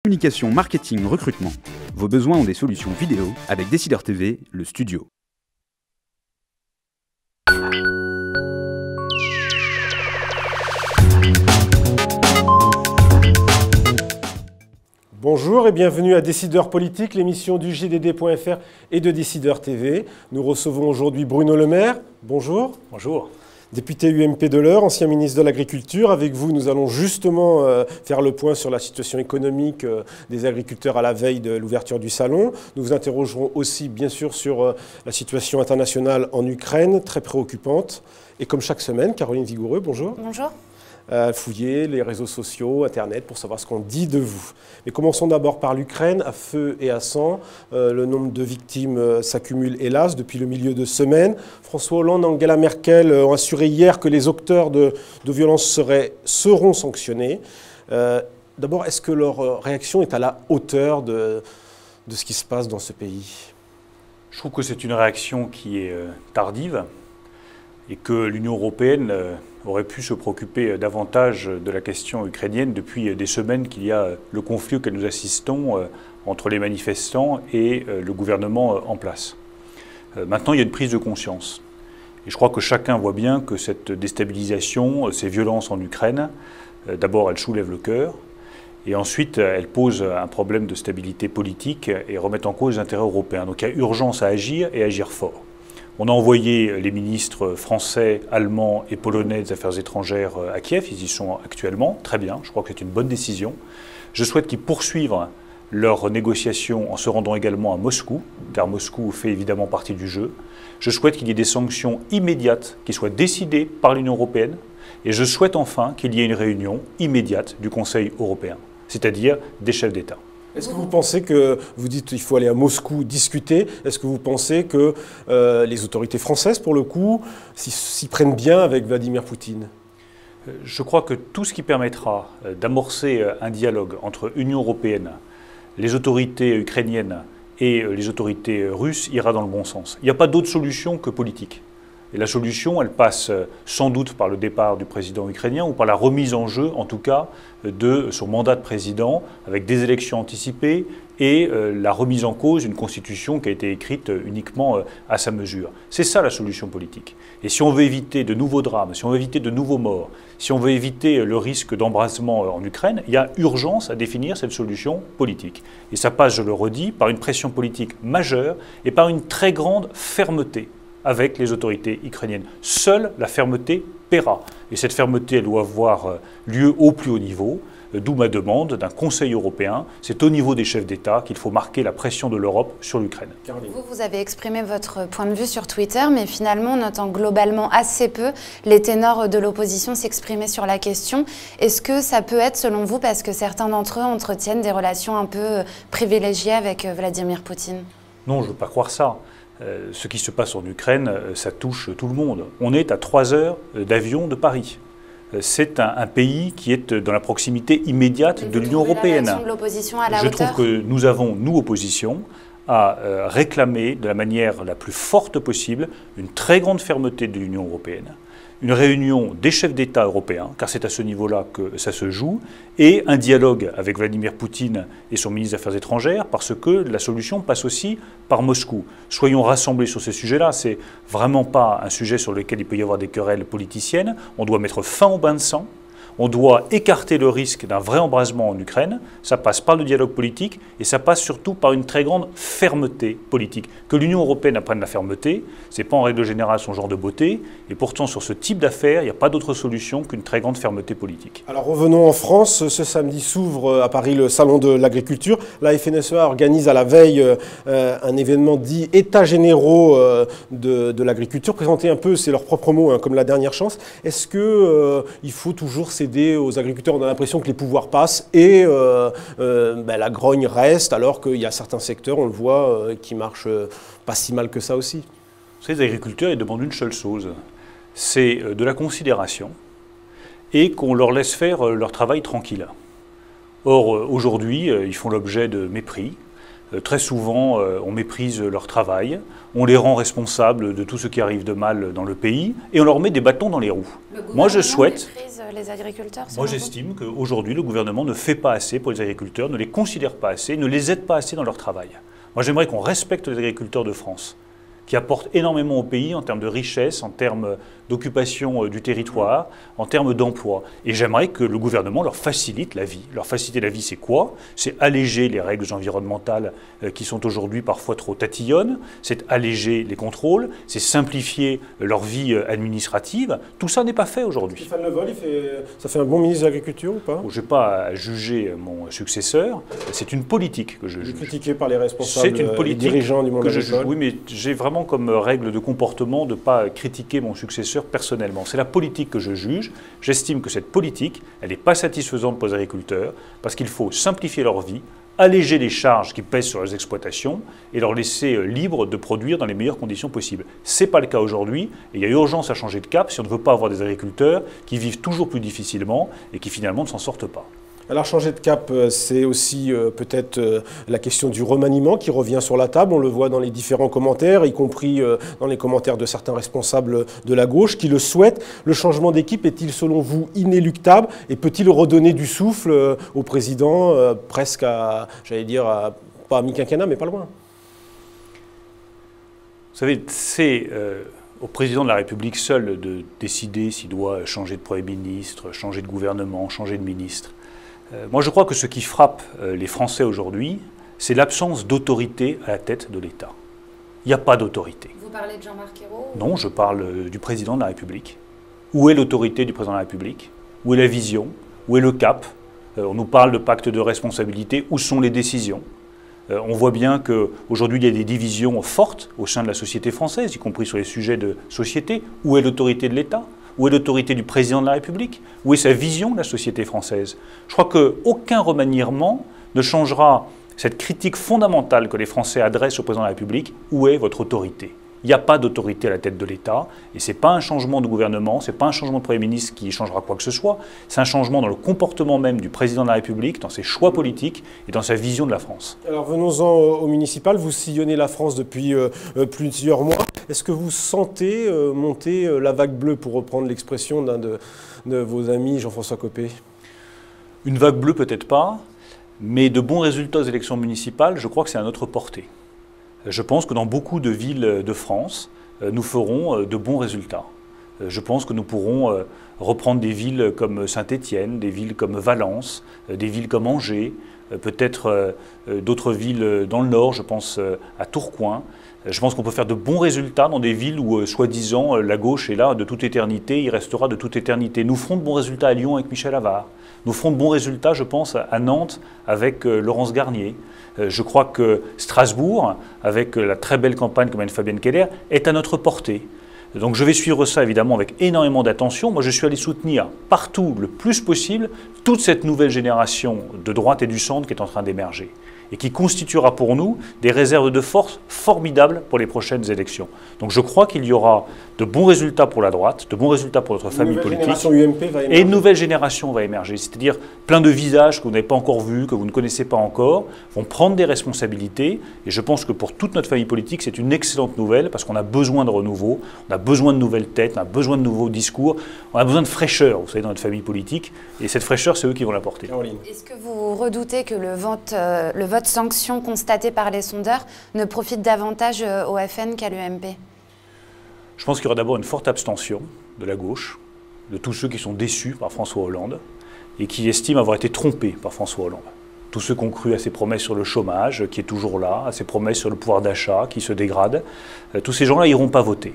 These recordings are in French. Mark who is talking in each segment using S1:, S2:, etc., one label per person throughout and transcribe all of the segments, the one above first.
S1: Communication, marketing, recrutement. Vos besoins ont des solutions vidéo avec Décideur TV, le studio.
S2: Bonjour et bienvenue à Décideur Politique, l'émission du JDD.fr et de Décideur TV. Nous recevons aujourd'hui Bruno Le Maire. Bonjour.
S3: Bonjour.
S2: Député UMP de l'Eure, ancien ministre de l'Agriculture. Avec vous, nous allons justement faire le point sur la situation économique des agriculteurs à la veille de l'ouverture du salon. Nous vous interrogerons aussi, bien sûr, sur la situation internationale en Ukraine, très préoccupante. Et comme chaque semaine, Caroline Vigoureux, bonjour.
S4: Bonjour.
S2: Fouiller les réseaux sociaux, Internet, pour savoir ce qu'on dit de vous. Mais commençons d'abord par l'Ukraine, à feu et à sang. Le nombre de victimes s'accumule hélas depuis le milieu de semaine. François Hollande et Angela Merkel ont assuré hier que les auteurs de violences seront sanctionnés. D'abord, est-ce que leur réaction est à la hauteur de ce qui se passe dans ce pays?
S3: Je trouve que c'est une réaction qui est tardive et que l'Union européenne aurait pu se préoccuper davantage de la question ukrainienne depuis des semaines qu'il y a le conflit auquel nous assistons entre les manifestants et le gouvernement en place. Maintenant, il y a une prise de conscience. Et je crois que chacun voit bien que cette déstabilisation, ces violences en Ukraine, d'abord, elles soulèvent le cœur, et ensuite, elles posent un problème de stabilité politique et remettent en cause les intérêts européens. Donc il y a urgence à agir et agir fort. On a envoyé les ministres français, allemands et polonais des Affaires étrangères à Kiev. Ils y sont actuellement. Très bien, je crois que c'est une bonne décision. Je souhaite qu'ils poursuivent leurs négociations en se rendant également à Moscou, car Moscou fait évidemment partie du jeu. Je souhaite qu'il y ait des sanctions immédiates qui soient décidées par l'Union européenne. Et je souhaite enfin qu'il y ait une réunion immédiate du Conseil européen, c'est-à-dire des chefs d'État.
S2: Est-ce que vous pensez que, vous dites qu'il faut aller à Moscou discuter, est-ce que vous pensez que les autorités françaises, pour le coup, s'y prennent bien avec Vladimir Poutine?
S3: Je crois que tout ce qui permettra d'amorcer un dialogue entre Union européenne, les autorités ukrainiennes et les autorités russes ira dans le bon sens. Il n'y a pas d'autre solution que politique. Et la solution, elle passe sans doute par le départ du président ukrainien ou par la remise en jeu, en tout cas, de son mandat de président, avec des élections anticipées et la remise en cause d'une constitution qui a été écrite uniquement à sa mesure. C'est ça la solution politique. Et si on veut éviter de nouveaux drames, si on veut éviter de nouveaux morts, si on veut éviter le risque d'embrasement en Ukraine, il y a urgence à définir cette solution politique. Et ça passe, je le redis, par une pression politique majeure et par une très grande fermeté avec les autorités ukrainiennes. Seule la fermeté paiera. Et cette fermeté, elle doit avoir lieu au plus haut niveau, d'où ma demande d'un Conseil européen. C'est au niveau des chefs d'État qu'il faut marquer la pression de l'Europe sur l'Ukraine.
S4: Vous avez exprimé votre point de vue sur Twitter, mais finalement, on entend globalement assez peu les ténors de l'opposition s'exprimer sur la question. Est-ce que ça peut être, selon vous, parce que certains d'entre eux entretiennent des relations un peu privilégiées avec Vladimir Poutine?
S3: Non, je ne veux pas croire ça. Ce qui se passe en Ukraine, ça touche tout le monde. On est à 3 heures d'avion de Paris. C'est un pays qui est dans la proximité immédiate de l'Union européenne. Je trouve que nous avons, nous, opposition, à réclamer de la manière la plus forte possible une très grande fermeté de l'Union européenne, une réunion des chefs d'État européens, car c'est à ce niveau-là que ça se joue, et un dialogue avec Vladimir Poutine et son ministre des Affaires étrangères, parce que la solution passe aussi par Moscou. Soyons rassemblés sur ces sujets-là, c'est vraiment pas un sujet sur lequel il peut y avoir des querelles politiciennes. On doit mettre fin au bain de sang. On doit écarter le risque d'un vrai embrasement en Ukraine. Ça passe par le dialogue politique et ça passe surtout par une très grande fermeté politique. Que l'Union européenne apprenne la fermeté, ce n'est pas en règle générale son genre de beauté. Et pourtant, sur ce type d'affaires, il n'y a pas d'autre solution qu'une très grande fermeté politique.
S2: Alors revenons en France. Ce samedi s'ouvre à Paris le Salon de l'Agriculture. La FNSEA organise à la veille un événement dit États généraux de l'agriculture. Présenter un peu, c'est leur propre mot, comme la dernière chance. Est-ce qu'il faut toujours céder aux agriculteurs? On a l'impression que les pouvoirs passent et la grogne reste, alors qu'il y a certains secteurs, on le voit, qui marchent pas si mal que ça aussi.
S3: Vous savez, les agriculteurs, ils demandent une seule chose, c'est de la considération et qu'on leur laisse faire leur travail tranquille. Or, aujourd'hui, ils font l'objet de mépris, Très souvent, on méprise leur travail, on les rend responsables de tout ce qui arrive de mal dans le pays et on leur met des bâtons dans les roues. Moi, je souhaite...
S4: les agriculteurs,
S3: moi, j'estime qu'aujourd'hui, le gouvernement ne fait pas assez pour les agriculteurs, ne les considère pas assez, ne les aide pas assez dans leur travail. Moi, j'aimerais qu'on respecte les agriculteurs de France, qui apportent énormément au pays en termes de richesse, en termes d'occupation du territoire, en termes d'emploi. Et j'aimerais que le gouvernement leur facilite la vie. Leur faciliter la vie, c'est quoi? C'est alléger les règles environnementales qui sont aujourd'hui parfois trop tatillonnes, c'est alléger les contrôles, c'est simplifier leur vie administrative. Tout ça n'est pas fait aujourd'hui.
S2: Stéphane Le Vol, ça fait un bon ministre de l'Agriculture ou pas?
S3: Je n'ai pas à juger mon successeur, c'est une politique que je juge.
S2: Critiqué par les responsables et dirigeants du monde agricole.
S3: Oui, mais j'ai vraiment comme règle de comportement de ne pas critiquer mon successeur personnellement. C'est la politique que je juge. J'estime que cette politique, elle n'est pas satisfaisante pour les agriculteurs parce qu'il faut simplifier leur vie, alléger les charges qui pèsent sur les exploitations et leur laisser libres de produire dans les meilleures conditions possibles. Ce n'est pas le cas aujourd'hui et il y a urgence à changer de cap si on ne veut pas avoir des agriculteurs qui vivent toujours plus difficilement et qui finalement ne s'en sortent pas.
S2: Alors changer de cap, c'est aussi peut-être la question du remaniement qui revient sur la table. On le voit dans les différents commentaires, y compris dans les commentaires de certains responsables de la gauche qui le souhaitent. Le changement d'équipe est-il selon vous inéluctable et peut-il redonner du souffle au président presque à, j'allais dire, pas à mi-quinquennat, mais pas loin?
S3: Vous savez, c'est au président de la République seul de décider s'il doit changer de Premier ministre, changer de gouvernement, changer de ministre. Moi, je crois que ce qui frappe les Français aujourd'hui, c'est l'absence d'autorité à la tête de l'État. Il n'y a pas d'autorité.
S4: Vous parlez de Jean-Marc Ayrault?
S3: Non, je parle du président de la République. Où est l'autorité du président de la République? Où est la vision? Où est le cap? On nous parle de pacte de responsabilité. Où sont les décisions? On voit bien qu'aujourd'hui, il y a des divisions fortes au sein de la société française, y compris sur les sujets de société. Où est l'autorité de l'État? Où est l'autorité du président de la République? Où est sa vision de la société française? Je crois qu'aucun remaniement ne changera cette critique fondamentale que les Français adressent au président de la République. Où est votre autorité? Il n'y a pas d'autorité à la tête de l'État et ce n'est pas un changement de gouvernement, ce n'est pas un changement de Premier ministre qui changera quoi que ce soit. C'est un changement dans le comportement même du président de la République, dans ses choix politiques et dans sa vision de la France.
S2: Alors venons-en au municipal. Vous sillonnez la France depuis plusieurs mois. Est-ce que vous sentez monter la vague bleue, pour reprendre l'expression d'un de vos amis, Jean-François Copé?
S3: Une vague bleue peut-être pas, mais de bons résultats aux élections municipales, je crois que c'est à notre portée. Je pense que dans beaucoup de villes de France, nous ferons de bons résultats. Je pense que nous pourrons reprendre des villes comme Saint-Étienne, des villes comme Valence, des villes comme Angers, peut-être d'autres villes dans le Nord, je pense à Tourcoing. Je pense qu'on peut faire de bons résultats dans des villes où, soi-disant, la gauche est là de toute éternité, il restera de toute éternité. Nous ferons de bons résultats à Lyon avec Michel Avart. Nous ferons de bons résultats, je pense, à Nantes avec Laurence Garnier. Je crois que Strasbourg, avec la très belle campagne que mène Fabienne Keller, est à notre portée. Donc je vais suivre ça évidemment avec énormément d'attention. Moi je suis allé soutenir partout le plus possible toute cette nouvelle génération de droite et du centre qui est en train d'émerger et qui constituera pour nous des réserves de force formidables pour les prochaines élections. Donc je crois qu'il y aura de bons résultats pour la droite, de bons résultats pour notre famille politique. Et une nouvelle génération va émerger, c'est-à-dire plein de visages que vous n'avez pas encore vus, que vous ne connaissez pas encore, vont prendre des responsabilités. Et je pense que pour toute notre famille politique, c'est une excellente nouvelle parce qu'on a besoin de renouveau, on a besoin de nouvelles têtes, on a besoin de nouveaux discours, on a besoin de fraîcheur, vous savez, dans notre famille politique. Et cette fraîcheur, c'est eux qui vont l'apporter.
S4: Est-ce que vous redoutez que le vote sanction constaté par les sondeurs ne profite davantage au FN qu'à l'UMP?
S3: Je pense qu'il y aura d'abord une forte abstention de la gauche, de tous ceux qui sont déçus par François Hollande et qui estiment avoir été trompés par François Hollande. Tous ceux qui ont cru à ses promesses sur le chômage, qui est toujours là, à ses promesses sur le pouvoir d'achat, qui se dégrade, tous ces gens-là n'iront pas voter.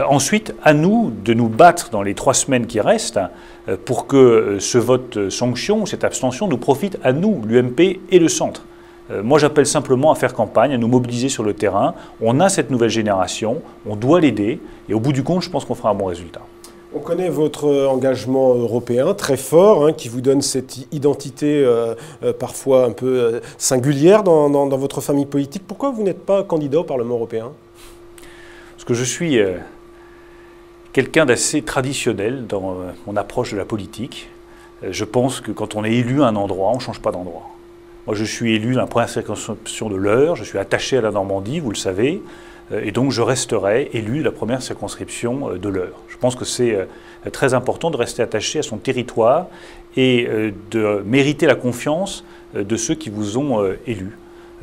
S3: Ensuite, à nous de nous battre dans les 3 semaines qui restent pour que ce vote sanction, cette abstention, nous profite à nous, l'UMP et le centre. Moi, j'appelle simplement à faire campagne, à nous mobiliser sur le terrain. On a cette nouvelle génération, on doit l'aider, et au bout du compte, je pense qu'on fera un bon résultat.
S2: On connaît votre engagement européen très fort, qui vous donne cette identité parfois un peu singulière dans votre famille politique. Pourquoi vous n'êtes pas candidat au Parlement européen?
S3: Parce que je suis quelqu'un d'assez traditionnel dans mon approche de la politique. Je pense que quand on est élu à un endroit, on ne change pas d'endroit. Moi, je suis élu dans la première circonscription de l'Eure, je suis attaché à la Normandie, vous le savez, et donc je resterai élu de la première circonscription de l'Eure. Je pense que c'est très important de rester attaché à son territoire et de mériter la confiance de ceux qui vous ont élu.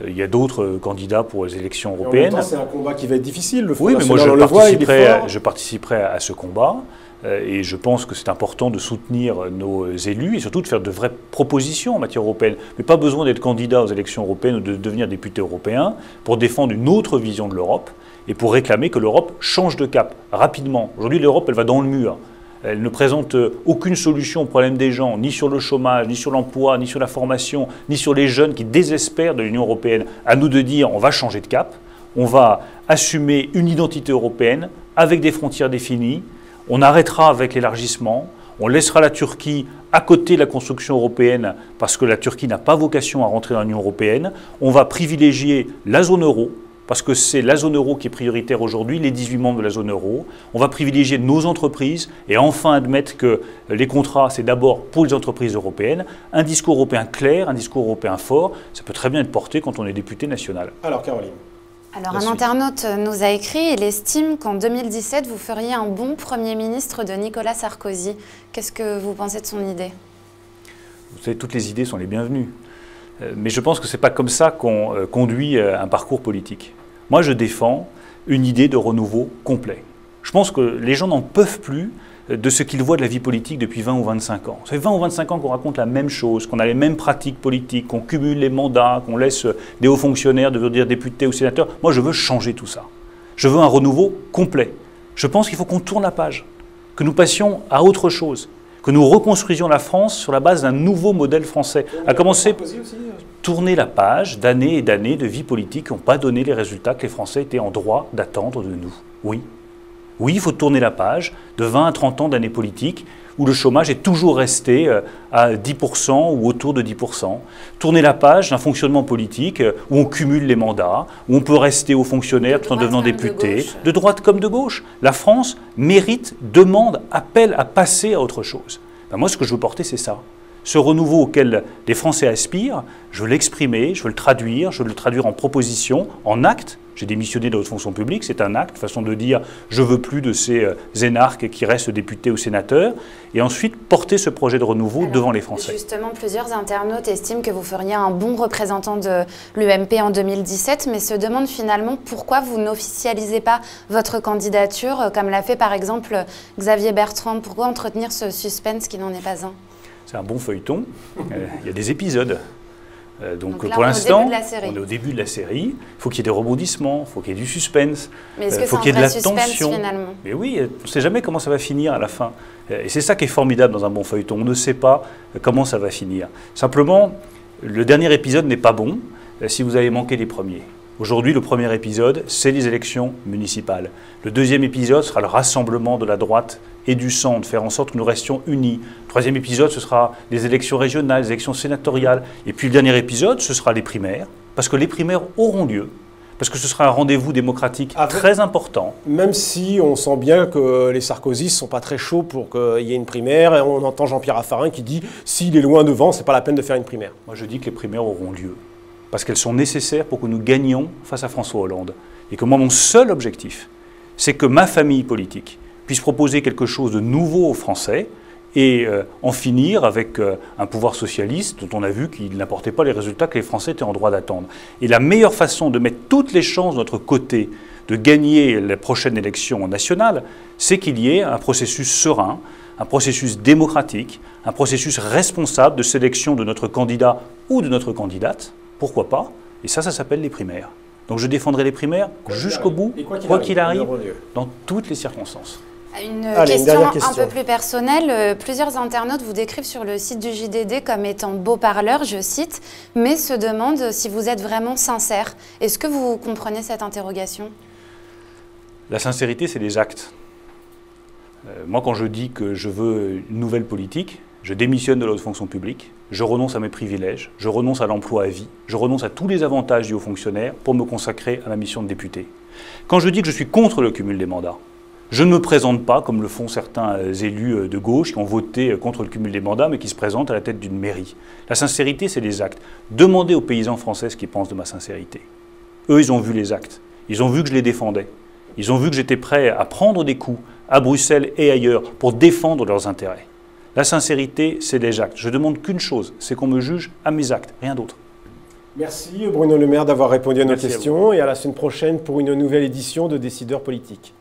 S3: Il y a d'autres candidats pour les élections européennes.
S2: C'est un combat qui va être difficile. Le Front
S3: oui, mais moi
S2: National,
S3: je participerai à ce combat. Et je pense que c'est important de soutenir nos élus et surtout de faire de vraies propositions en matière européenne. Mais pas besoin d'être candidat aux élections européennes ou de devenir député européen pour défendre une autre vision de l'Europe et pour réclamer que l'Europe change de cap rapidement. Aujourd'hui, l'Europe, elle va dans le mur. Elle ne présente aucune solution au problème des gens, ni sur le chômage, ni sur l'emploi, ni sur la formation, ni sur les jeunes qui désespèrent de l'Union européenne. À nous de dire, on va changer de cap, on va assumer une identité européenne avec des frontières définies. On arrêtera avec l'élargissement, on laissera la Turquie à côté de la construction européenne parce que la Turquie n'a pas vocation à rentrer dans l'Union européenne. On va privilégier la zone euro parce que c'est la zone euro qui est prioritaire aujourd'hui, les 18 membres de la zone euro. On va privilégier nos entreprises et enfin admettre que les contrats, c'est d'abord pour les entreprises européennes. Un discours européen clair, un discours européen fort, ça peut très bien être porté quand on est député national.
S2: Alors Caroline.
S4: Alors, un internaute nous a écrit, il estime qu'en 2017, vous feriez un bon Premier ministre de Nicolas Sarkozy. Qu'est-ce que vous pensez de son idée?
S3: Vous savez, toutes les idées sont les bienvenues. Mais je pense que ce n'est pas comme ça qu'on conduit un parcours politique. Moi, je défends une idée de renouveau complet. Je pense que les gens n'en peuvent plus de ce qu'ils voient de la vie politique depuis 20 ou 25 ans. Ça fait 20 ou 25 ans qu'on raconte la même chose, qu'on a les mêmes pratiques politiques, qu'on cumule les mandats, qu'on laisse des hauts fonctionnaires devenir députés ou sénateurs. Moi, je veux changer tout ça. Je veux un renouveau complet. Je pense qu'il faut qu'on tourne la page, que nous passions à autre chose, que nous reconstruisions la France sur la base d'un nouveau modèle français. À commencer par tourner la page d'années et d'années de vie politique qui n'ont pas donné les résultats que les Français étaient en droit d'attendre de nous. Oui. Oui, il faut tourner la page de 20 à 30 ans d'années politiques où le chômage est toujours resté à 10% ou autour de 10%. Tourner la page d'un fonctionnement politique où on cumule les mandats, où on peut rester haut fonctionnaire tout en devenant député, de droite comme de gauche. La France mérite, demande, appelle à passer à autre chose. Ben moi, ce que je veux porter, c'est ça. Ce renouveau auquel les Français aspirent, je veux l'exprimer, je veux le traduire en propositions, en actes. J'ai démissionné de la haute fonction publique, c'est un acte, façon de dire je ne veux plus de ces énarques qui restent députés ou sénateurs, et ensuite porter ce projet de renouveau devant les Français.
S4: Justement, plusieurs internautes estiment que vous feriez un bon représentant de l'UMP en 2017, mais se demandent finalement pourquoi vous n'officialisez pas votre candidature, comme l'a fait par exemple Xavier Bertrand. Pourquoi entretenir ce suspense qui n'en est pas un?
S3: C'est un bon feuilleton, il y a des épisodes. Donc
S4: là,
S3: pour l'instant,
S4: on
S3: est au début de la série. Il faut qu'il y ait des rebondissements, il faut qu'il y ait du suspense,
S4: il
S3: faut qu'il y ait de la tension. Finalement. Mais oui, on ne sait jamais comment ça va finir à la fin. Et c'est ça qui est formidable dans un bon feuilleton. On ne sait pas comment ça va finir. Simplement, le dernier épisode n'est pas bon si vous avez manqué les premiers. Aujourd'hui, le premier épisode, c'est les élections municipales. Le deuxième épisode sera le rassemblement de la droite et du centre, faire en sorte que nous restions unis. Le troisième épisode, ce sera les élections régionales, les élections sénatoriales. Et puis le dernier épisode, ce sera les primaires, parce que les primaires auront lieu, parce que ce sera un rendez-vous démocratique très important.
S2: Même si on sent bien que les sarkozystes ne sont pas très chauds pour qu'il y ait une primaire, et on entend Jean-Pierre Raffarin qui dit « s'il est loin devant, ce n'est pas la peine de faire une primaire ».
S3: Moi, je dis que les primaires auront lieu, parce qu'elles sont nécessaires pour que nous gagnions face à François Hollande. Et que moi, mon seul objectif, c'est que ma famille politique puisse proposer quelque chose de nouveau aux Français et en finir avec un pouvoir socialiste dont on a vu qu'il n'apportait pas les résultats que les Français étaient en droit d'attendre. Et la meilleure façon de mettre toutes les chances de notre côté de gagner les prochaines élections nationales, c'est qu'il y ait un processus serein, un processus démocratique, un processus responsable de sélection de notre candidat ou de notre candidate. Pourquoi pas? Et ça s'appelle les primaires. Donc je défendrai les primaires jusqu'au bout, quoi qu'il arrive, dans toutes les circonstances.
S4: Une question un peu plus personnelle. Plusieurs internautes vous décrivent sur le site du JDD comme étant beau parleur, je cite, mais se demandent si vous êtes vraiment sincère. Est-ce que vous comprenez cette interrogation?
S3: La sincérité, c'est les actes. Moi, quand je dis que je veux une nouvelle politique, je démissionne de la haute fonction publique, je renonce à mes privilèges, je renonce à l'emploi à vie, je renonce à tous les avantages dus aux fonctionnaires pour me consacrer à ma mission de député. Quand je dis que je suis contre le cumul des mandats, Je ne me présente pas, comme le font certains élus de gauche qui ont voté contre le cumul des mandats, mais qui se présentent à la tête d'une mairie. La sincérité, c'est les actes. Demandez aux paysans français ce qu'ils pensent de ma sincérité. Eux, ils ont vu les actes. Ils ont vu que je les défendais. Ils ont vu que j'étais prêt à prendre des coups à Bruxelles et ailleurs pour défendre leurs intérêts. La sincérité, c'est les actes. Je ne demande qu'une chose, c'est qu'on me juge à mes actes, rien d'autre.
S2: Merci Bruno Le Maire d'avoir répondu à nos questions et à la semaine prochaine pour une nouvelle édition de Décideurs politiques.